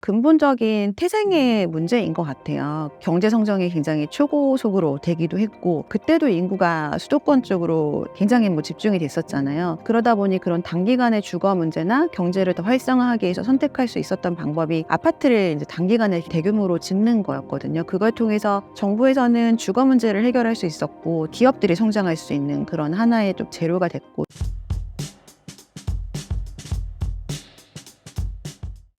근본적인 태생의 문제인 것 같아요. 경제 성장이 굉장히 초고속으로 되기도 했고, 그때도 인구가 수도권 쪽으로 굉장히 집중이 됐었잖아요. 그러다 보니 그런 단기간의 주거 문제나 경제를 더 활성화하기 위해서 선택할 수 있었던 방법이 아파트를 이제 단기간에 대규모로 짓는 거였거든요. 그걸 통해서 정부에서는 주거 문제를 해결할 수 있었고, 기업들이 성장할 수 있는 그런 하나의 좀 재료가 됐고.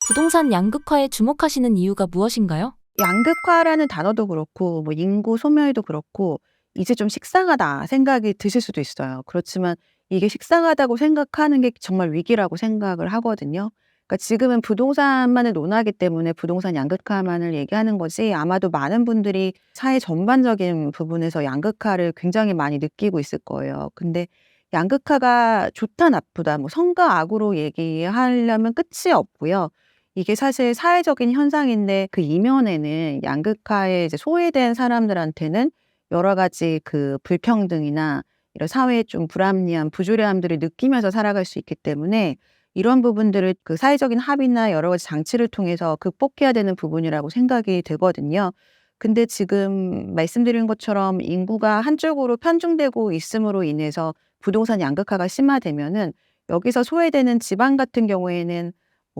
부동산 양극화에 주목하시는 이유가 무엇인가요? 양극화라는 단어도 그렇고 인구 소멸도 그렇고 이제 좀 식상하다 생각이 드실 수도 있어요. 그렇지만 이게 식상하다고 생각하는 게 정말 위기라고 생각을 하거든요. 그러니까 지금은 부동산만을 논하기 때문에 부동산 양극화만을 얘기하는 거지, 아마도 많은 분들이 사회 전반적인 부분에서 양극화를 굉장히 많이 느끼고 있을 거예요. 근데 양극화가 좋다 나쁘다 선과 악으로 얘기하려면 끝이 없고요. 이게 사실 사회적인 현상인데, 그 이면에는 양극화에 이제 소외된 사람들한테는 여러 가지 그 불평등이나 이런 사회의 좀 불합리함, 부조리함들을 느끼면서 살아갈 수 있기 때문에, 이런 부분들을 그 사회적인 합의나 여러 가지 장치를 통해서 극복해야 되는 부분이라고 생각이 되거든요. 근데 지금 말씀드린 것처럼 인구가 한쪽으로 편중되고 있음으로 인해서 부동산 양극화가 심화되면은, 여기서 소외되는 지방 같은 경우에는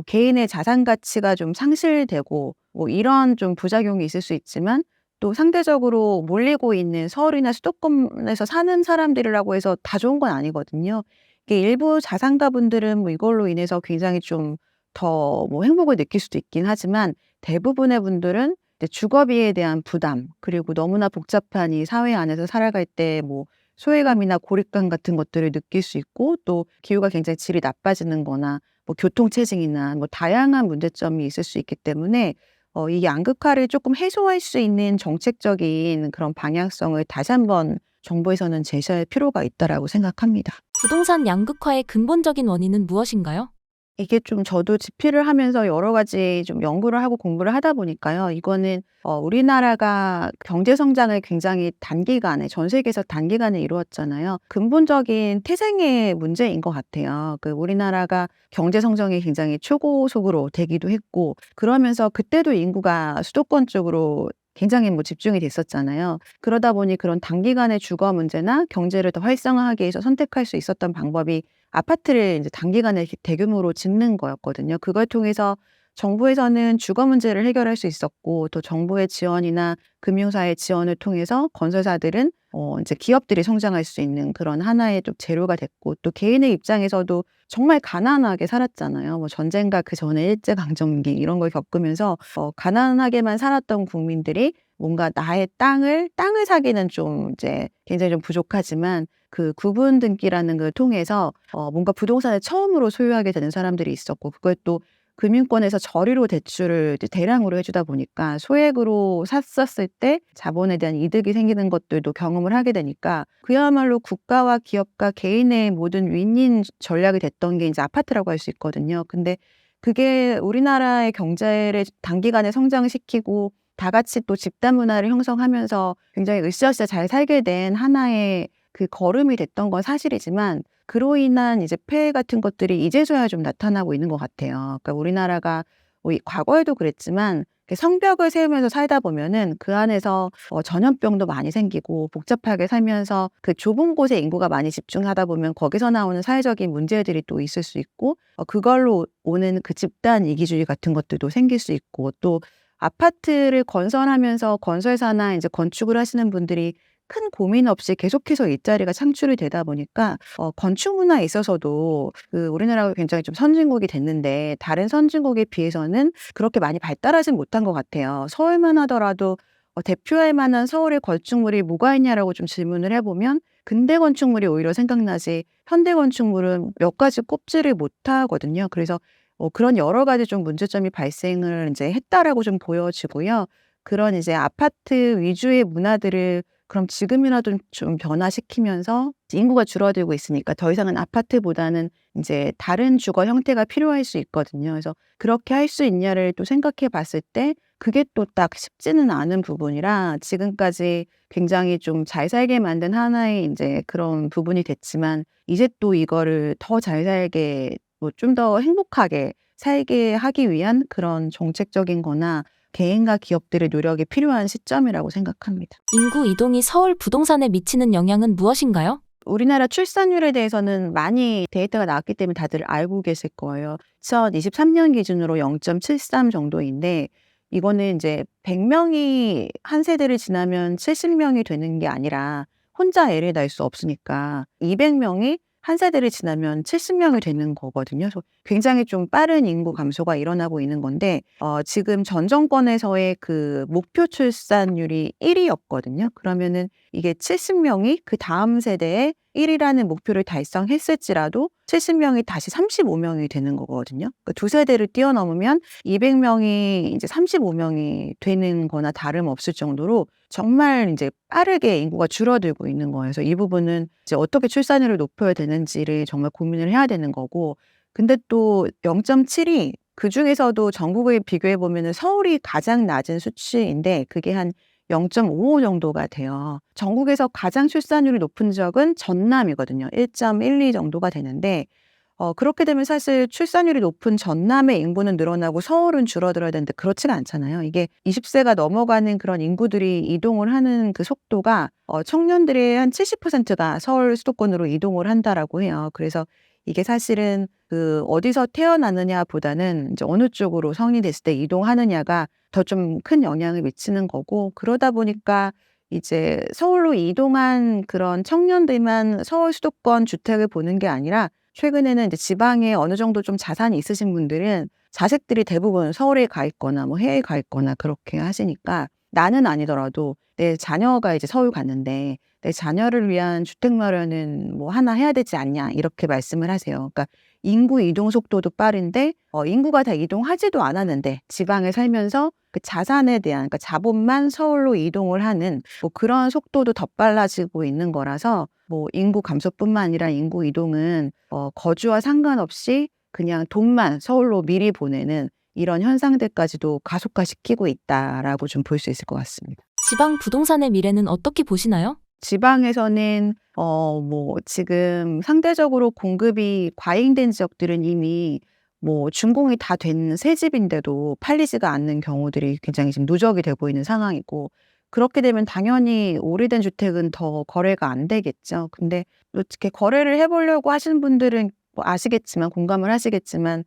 개인의 자산 가치가 좀 상실되고 이런 좀 부작용이 있을 수 있지만, 또 상대적으로 몰리고 있는 서울이나 수도권에서 사는 사람들이라고 해서 다 좋은 건 아니거든요. 이게 일부 자산가분들은 이걸로 인해서 굉장히 좀 더 행복을 느낄 수도 있긴 하지만, 대부분의 분들은 이제 주거비에 대한 부담, 그리고 너무나 복잡한 이 사회 안에서 살아갈 때 소외감이나 고립감 같은 것들을 느낄 수 있고, 또 기후가 굉장히 질이 나빠지는 거나 교통체증이나 다양한 문제점이 있을 수 있기 때문에, 이 양극화를 조금 해소할 수 있는 정책적인 그런 방향성을 다시 한번 정부에서는 제시할 필요가 있다라고 생각합니다. 부동산 양극화의 근본적인 원인은 무엇인가요? 이게 좀 저도 집필을 하면서 여러 가지 좀 연구를 하고 공부를 하다 보니까요. 이거는 우리나라가 경제 성장을 굉장히 단기간에, 전 세계에서 단기간에 이루었잖아요. 근본적인 태생의 문제인 것 같아요. 그 우리나라가 경제 성장이 굉장히 초고속으로 되기도 했고, 그러면서 그때도 인구가 수도권 쪽으로 굉장히 집중이 됐었잖아요. 그러다 보니 그런 단기간의 주거 문제나 경제를 더 활성화하기 위해서 선택할 수 있었던 방법이 아파트를 이제 단기간에 이렇게 대규모로 짓는 거였거든요. 그걸 통해서 정부에서는 주거 문제를 해결할 수 있었고, 또 정부의 지원이나 금융사의 지원을 통해서 건설사들은 이제 기업들이 성장할 수 있는 그런 하나의 좀 재료가 됐고, 또 개인의 입장에서도 정말 가난하게 살았잖아요. 전쟁과 그 전에 일제강점기 이런 걸 겪으면서 가난하게만 살았던 국민들이 뭔가 나의 땅을 사기는 좀 이제 굉장히 좀 부족하지만, 그 구분 등기라는 걸 통해서 뭔가 부동산을 처음으로 소유하게 되는 사람들이 있었고, 그걸 또 금융권에서 저리로 대출을 이제 대량으로 해 주다 보니까 소액으로 샀었을 때 자본에 대한 이득이 생기는 것들도 경험을 하게 되니까, 그야말로 국가와 기업과 개인의 모든 윈윈 전략이 됐던 게 이제 아파트라고 할 수 있거든요. 근데 그게 우리나라의 경제를 단기간에 성장시키고 다 같이 또 집단 문화를 형성하면서 굉장히 으쌰으쌰 잘 살게 된 하나의 그 걸음이 됐던 건 사실이지만, 그로 인한 이제 폐해 같은 것들이 이제서야 좀 나타나고 있는 것 같아요. 그러니까 우리나라가 이 과거에도 그랬지만, 이렇게 성벽을 세우면서 살다 보면은 그 안에서 전염병도 많이 생기고, 복잡하게 살면서 그 좁은 곳에 인구가 많이 집중하다 보면 거기서 나오는 사회적인 문제들이 또 있을 수 있고, 그걸로 오는 그 집단 이기주의 같은 것들도 생길 수 있고, 또 아파트를 건설하면서 건설사나 이제 건축을 하시는 분들이 큰 고민 없이 계속해서 일자리가 창출이 되다 보니까, 건축 문화에 있어서도 그 우리나라가 굉장히 좀 선진국이 됐는데, 다른 선진국에 비해서는 그렇게 많이 발달하진 못한 것 같아요. 서울만 하더라도 대표할 만한 서울의 건축물이 뭐가 있냐라고 좀 질문을 해보면 근대 건축물이 오히려 생각나지, 현대 건축물은 몇 가지 꼽지를 못하거든요. 그래서 그런 여러 가지 좀 문제점이 발생을 이제 했다라고 좀 보여지고요. 그런 이제 아파트 위주의 문화들을 그럼 지금이라도 좀 변화시키면서, 인구가 줄어들고 있으니까 더 이상은 아파트보다는 인제 다른 주거 형태가 필요할 수 있거든요. 그래서 그렇게 할 수 있냐를 또 생각해 봤을 때 그게 또 딱 쉽지는 않은 부분이라, 지금까지 굉장히 좀 잘 살게 만든 하나의 인제 그런 부분이 됐지만, 이제 또 이거를 더 잘 살게 좀 더 행복하게 살게 하기 위한 그런 정책적인 거나 개인과 기업들의 노력이 필요한 시점이라고 생각합니다. 인구 이동이 서울 부동산에 미치는 영향은 무엇인가요? 우리나라 출산율에 대해서는 많이 데이터가 나왔기 때문에 다들 알고 계실 거예요. 2023년 기준으로 0.73 정도인데 이거는 이제 100명이 한 세대를 지나면 70명이 되는 게 아니라 혼자 애를 낳을 수 없으니까 200명이 한 세대를 지나면 70명이 되는 거거든요. 그래서 굉장히 좀 빠른 인구 감소가 일어나고 있는 건데 지금 전 정권에서의 그 목표 출산율이 1위였거든요. 그러면은 이게 70명이 그 다음 세대에 1이라는 목표를 달성했을지라도 70명이 다시 35명이 되는 거거든요. 그러니까 두 세대를 뛰어넘으면 200명이 이제 35명이 되는 거나 다름없을 정도로 정말 이제 빠르게 인구가 줄어들고 있는 거예요. 그래서 이 부분은 이제 어떻게 출산율을 높여야 되는지를 정말 고민을 해야 되는 거고, 근데 또 0.7이 그 중에서도 전국을 비교해 보면은 서울이 가장 낮은 수치인데 그게 한 0.55 정도가 돼요. 전국에서 가장 출산율이 높은 지역은 전남이거든요. 1.12 정도가 되는데 그렇게 되면 사실 출산율이 높은 전남의 인구는 늘어나고 서울은 줄어들어야 되는데 그렇지가 않잖아요. 이게 20세가 넘어가는 그런 인구들이 이동을 하는 그 속도가 청년들의 한 70%가 서울 수도권으로 이동을 한다라고 해요. 그래서 이게 사실은 그 어디서 태어나느냐보다는 이제 어느 쪽으로 성인이 됐을 때 이동하느냐가 더 좀 큰 영향을 미치는 거고, 그러다 보니까 이제 서울로 이동한 그런 청년들만 서울 수도권 주택을 보는 게 아니라 최근에는 이제 지방에 어느 정도 좀 자산이 있으신 분들은 자식들이 대부분 서울에 가 있거나 뭐 해외에 가 있거나 그렇게 하시니까 나는 아니더라도 내 자녀가 이제 서울 갔는데 내 자녀를 위한 주택 마련은 뭐 하나 해야 되지 않냐 이렇게 말씀을 하세요. 그러니까 인구 이동 속도도 빠른데 인구가 다 이동하지도 않았는데 지방에 살면서 그 자산에 대한 그러니까 자본만 서울로 이동을 하는 뭐 그런 속도도 더 빨라지고 있는 거라서 뭐 인구 감소뿐만 아니라 인구 이동은 거주와 상관없이 그냥 돈만 서울로 미리 보내는 이런 현상들까지도 가속화시키고 있다라고 좀 볼 수 있을 것 같습니다. 지방 부동산의 미래는 어떻게 보시나요? 지방에서는 뭐 지금 상대적으로 공급이 과잉된 지역들은 이미 뭐 준공이 다 된 새 집인데도 팔리지가 않는 경우들이 굉장히 지금 누적이 되고 있는 상황이고, 그렇게 되면 당연히 오래된 주택은 더 거래가 안 되겠죠. 근데 어떻게 거래를 해보려고 하시는 분들은 뭐 아시겠지만 공감을 하시겠지만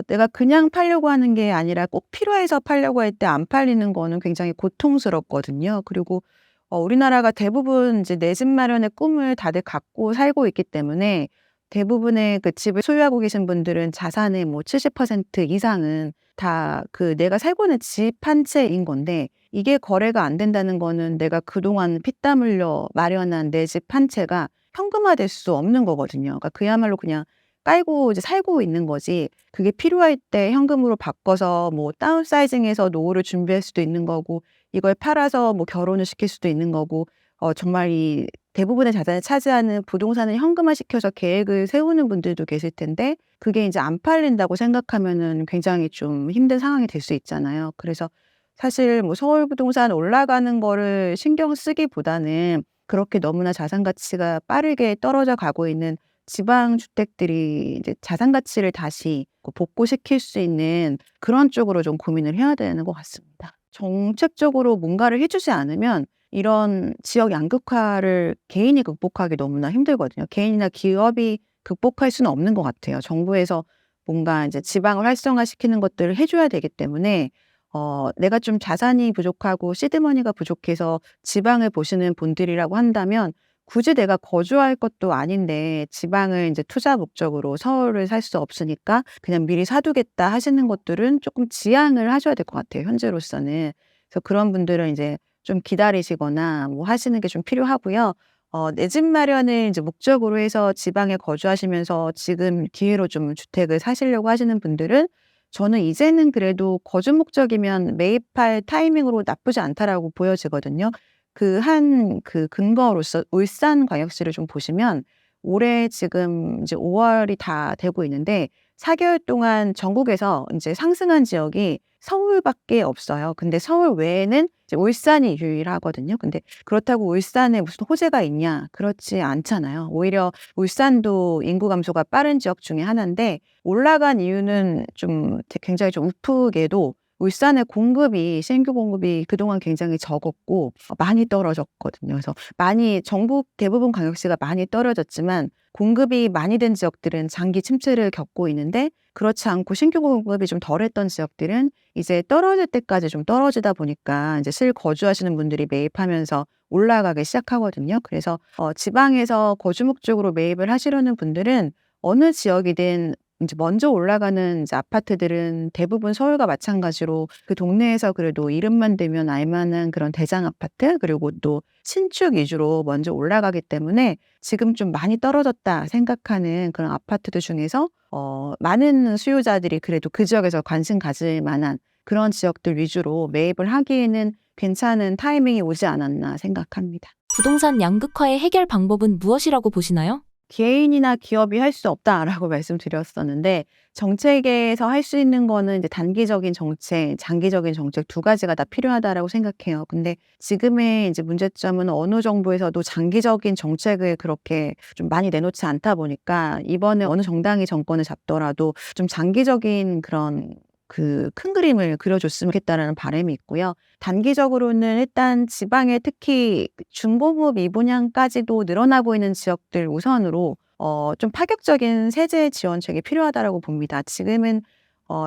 내가 그냥 팔려고 하는 게 아니라 꼭 필요해서 팔려고 할 때 안 팔리는 거는 굉장히 고통스럽거든요. 그리고 우리나라가 대부분 이제 내 집 마련의 꿈을 다들 갖고 살고 있기 때문에 대부분의 그 집을 소유하고 계신 분들은 자산의 뭐 70% 이상은 다 그 내가 살고 있는 집 한 채인 건데, 이게 거래가 안 된다는 거는 내가 그동안 피땀 흘려 마련한 내 집 한 채가 현금화될 수 없는 거거든요. 그러니까 그야말로 그냥 깔고 이제 살고 있는 거지, 그게 필요할 때 현금으로 바꿔서 뭐 다운사이징해서 노후를 준비할 수도 있는 거고, 이걸 팔아서 뭐 결혼을 시킬 수도 있는 거고, 정말 이 대부분의 자산을 차지하는 부동산을 현금화시켜서 계획을 세우는 분들도 계실 텐데 그게 이제 안 팔린다고 생각하면은 굉장히 좀 힘든 상황이 될 수 있잖아요. 그래서 사실 뭐 서울 부동산 올라가는 거를 신경 쓰기보다는 그렇게 너무나 자산 가치가 빠르게 떨어져 가고 있는 지방 주택들이 이제 자산 가치를 다시 복구시킬 수 있는 그런 쪽으로 좀 고민을 해야 되는 것 같습니다. 정책적으로 뭔가를 해주지 않으면 이런 지역 양극화를 개인이 극복하기 너무나 힘들거든요. 개인이나 기업이 극복할 수는 없는 것 같아요. 정부에서 뭔가 이제 지방을 활성화시키는 것들을 해줘야 되기 때문에 내가 좀 자산이 부족하고 시드머니가 부족해서 지방을 보시는 분들이라고 한다면 굳이 내가 거주할 것도 아닌데 지방을 이제 투자 목적으로 서울을 살 수 없으니까 그냥 미리 사두겠다 하시는 것들은 조금 지양을 하셔야 될 것 같아요, 현재로서는. 그래서 그런 분들은 이제 좀 기다리시거나 뭐 하시는 게 좀 필요하고요. 내 집 마련을 이제 목적으로 해서 지방에 거주하시면서 지금 기회로 좀 주택을 사시려고 하시는 분들은 저는 이제는 그래도 거주 목적이면 매입할 타이밍으로 나쁘지 않다라고 보여지거든요. 그 근거로서 울산광역시를 좀 보시면 올해 지금 이제 5월이 다 되고 있는데 4개월 동안 전국에서 이제 상승한 지역이 서울밖에 없어요. 근데 서울 외에는 이제 울산이 유일하거든요. 근데 그렇다고 울산에 무슨 호재가 있냐? 그렇지 않잖아요. 오히려 울산도 인구 감소가 빠른 지역 중에 하나인데 올라간 이유는 좀 굉장히 좀 우프게도 울산의 공급이 신규 공급이 그동안 굉장히 적었고 많이 떨어졌거든요. 그래서 많이 전국 대부분 광역시가 많이 떨어졌지만 공급이 많이 된 지역들은 장기 침체를 겪고 있는데 그렇지 않고 신규 공급이 좀 덜했던 지역들은 이제 떨어질 때까지 좀 떨어지다 보니까 이제 실거주하시는 분들이 매입하면서 올라가기 시작하거든요. 그래서 지방에서 거주 목적으로 매입을 하시려는 분들은 어느 지역이든 이제 먼저 올라가는 이제 아파트들은 대부분 서울과 마찬가지로 그 동네에서 그래도 이름만 대면 알 만한 그런 대장 아파트 그리고 또 신축 위주로 먼저 올라가기 때문에 지금 좀 많이 떨어졌다 생각하는 그런 아파트들 중에서 많은 수요자들이 그래도 그 지역에서 관심 가질 만한 그런 지역들 위주로 매입을 하기에는 괜찮은 타이밍이 오지 않았나 생각합니다. 부동산 양극화의 해결 방법은 무엇이라고 보시나요? 개인이나 기업이 할 수 없다라고 말씀드렸었는데 정책에서 할 수 있는 거는 이제 단기적인 정책, 장기적인 정책 두 가지가 다 필요하다라고 생각해요. 근데 지금의 이제 문제점은 어느 정부에서도 장기적인 정책을 그렇게 좀 많이 내놓지 않다 보니까 이번에 어느 정당이 정권을 잡더라도 좀 장기적인 그런 그 큰 그림을 그려줬으면 좋겠다라는 바람이 있고요. 단기적으로는 일단 지방에 특히 중고급 미분양까지도 늘어나고 있는 지역들 우선으로 좀 파격적인 세제 지원책이 필요하다라고 봅니다. 지금은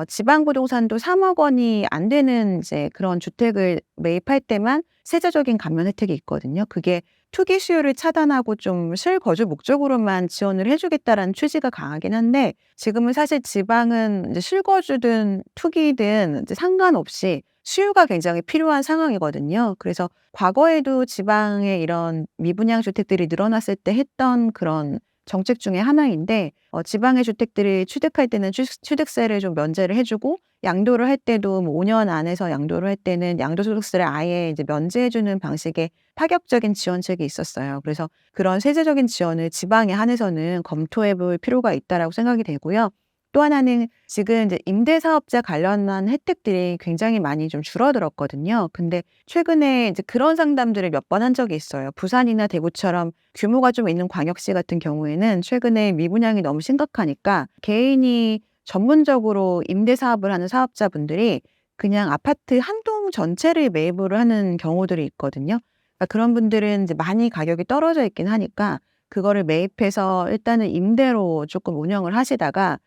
지방 부동산도 3억 원이 안 되는 이제 그런 주택을 매입할 때만 세제적인 감면 혜택이 있거든요. 그게 투기 수요를 차단하고 좀 실거주 목적으로만 지원을 해주겠다라는 취지가 강하긴 한데 지금은 사실 지방은 이제 실거주든 투기든 이제 상관없이 수요가 굉장히 필요한 상황이거든요. 그래서 과거에도 지방에 이런 미분양 주택들이 늘어났을 때 했던 그런 정책 중에 하나인데 지방의 주택들이 취득할 때는 취득세를 좀 면제를 해주고 양도를 할 때도 뭐 5년 안에서 양도를 할 때는 양도소득세를 아예 이제 면제해주는 방식의 파격적인 지원책이 있었어요. 그래서 그런 세제적인 지원을 지방에 한해서는 검토해볼 필요가 있다라고 생각이 되고요. 또 하나는 지금 이제 임대사업자 관련한 혜택들이 굉장히 많이 좀 줄어들었거든요. 근데 최근에 이제 그런 상담들을 몇 번 한 적이 있어요. 부산이나 대구처럼 규모가 좀 있는 광역시 같은 경우에는 최근에 미분양이 너무 심각하니까 개인이 전문적으로 임대사업을 하는 사업자분들이 그냥 아파트 한 동 전체를 매입을 하는 경우들이 있거든요. 그러니까 그런 분들은 이제 많이 가격이 떨어져 있긴 하니까 그거를 매입해서 일단은 임대로 조금 운영을 하시다가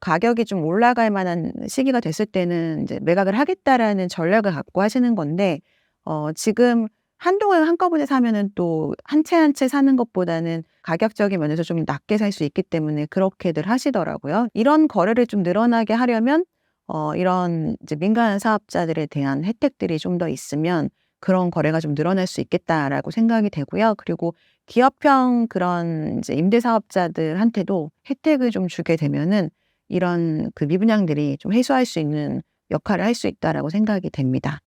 가격이 좀 올라갈 만한 시기가 됐을 때는 이제 매각을 하겠다라는 전략을 갖고 하시는 건데 지금 한 동을 한꺼번에 사면은 또 한 채 한 채 사는 것보다는 가격적인 면에서 좀 낮게 살 수 있기 때문에 그렇게들 하시더라고요. 이런 거래를 좀 늘어나게 하려면 이런 이제 민간 사업자들에 대한 혜택들이 좀 더 있으면 그런 거래가 좀 늘어날 수 있겠다라고 생각이 되고요. 그리고 기업형 그런 이제 임대사업자들한테도 혜택을 좀 주게 되면은 이런 그 미분양들이 좀 해소할 수 있는 역할을 할 수 있다라고 생각이 됩니다.